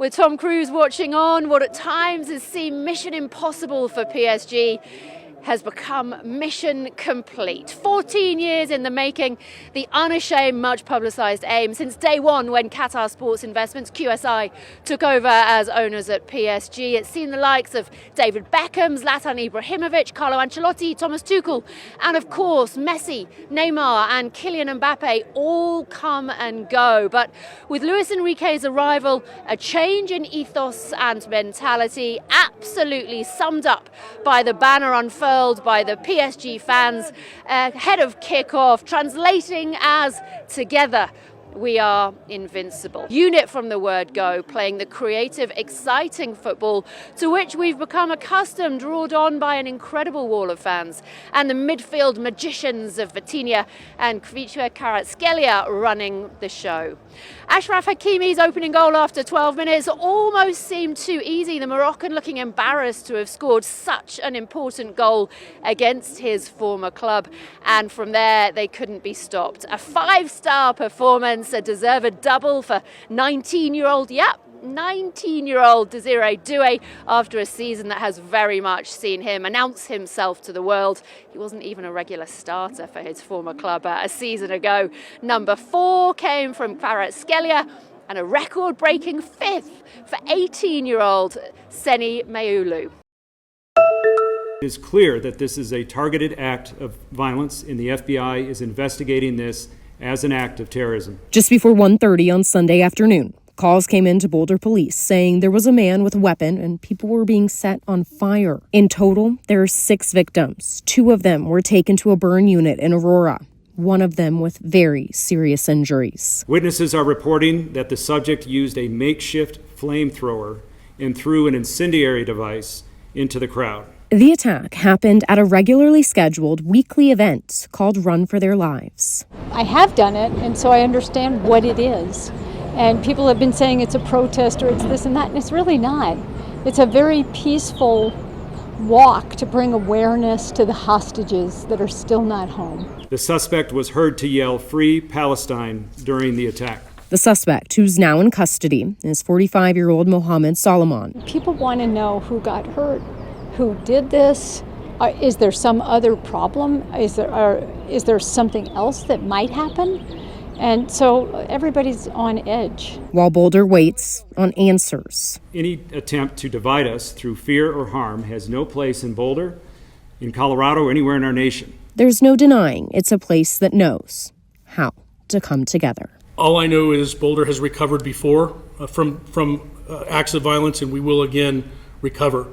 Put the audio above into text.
With Tom Cruise watching on, what at times has seemed mission impossible for PSG has become mission complete. 14 years in the making, the unashamed, much publicised aim since day one when Qatar Sports Investments, QSI, took over as owners at PSG. It's seen the likes of David Beckham, Zlatan Ibrahimovic, Carlo Ancelotti, Thomas Tuchel, and of course Messi, Neymar and Kylian Mbappe all come and go. But with Luis Enrique's arrival, a change in ethos and mentality, absolutely summed up by the banner unfurled by the PSG fans ahead of kickoff, translating as "Together we are invincible." Unit from the word go, playing the creative, exciting football to which we've become accustomed, drawed on by an incredible wall of fans, and the midfield magicians of Vitinha and Kvaratskhelia running the show. Achraf Hakimi's opening goal after 12 minutes almost seemed too easy. The Moroccan looking embarrassed to have scored such an important goal against his former club, and from there they couldn't be stopped. A 5-star performance, a deserved double for 19-year-old Desiree Doué after a season that has very much seen him announce himself to the world. He wasn't even a regular starter for his former club a season ago. Number 4 came from Kvaratskhelia, and a record-breaking 5th for 18-year-old Seni Meulu. It is clear that this is a targeted act of violence, and the FBI is investigating this as an act of terrorism. Just before 1:30 on Sunday afternoon, calls came in to Boulder police saying there was a man with a weapon and people were being set on fire. In total, there are 6 victims. 2 of them were taken to a burn unit in Aurora, one of them with very serious injuries. Witnesses are reporting that the subject used a makeshift flamethrower and threw an incendiary device into the crowd. The attack happened at a regularly scheduled weekly event called Run for Their Lives. I have done it, and so I understand what it is. And people have been saying it's a protest or it's this and that, and it's really not. It's a very peaceful walk to bring awareness to the hostages that are still not home. The suspect was heard to yell "Free Palestine" during the attack. The suspect, who's now in custody, is 45-year-old Mohammed Solomon. People want to know who got hurt, who did this. Is there some other problem? Is there something else that might happen? And so everybody's on edge. While Boulder waits on answers. Any attempt to divide us through fear or harm has no place in Boulder, in Colorado, or anywhere in our nation. There's no denying it's a place that knows how to come together. All I know is Boulder has recovered before from acts of violence, and we will again recover.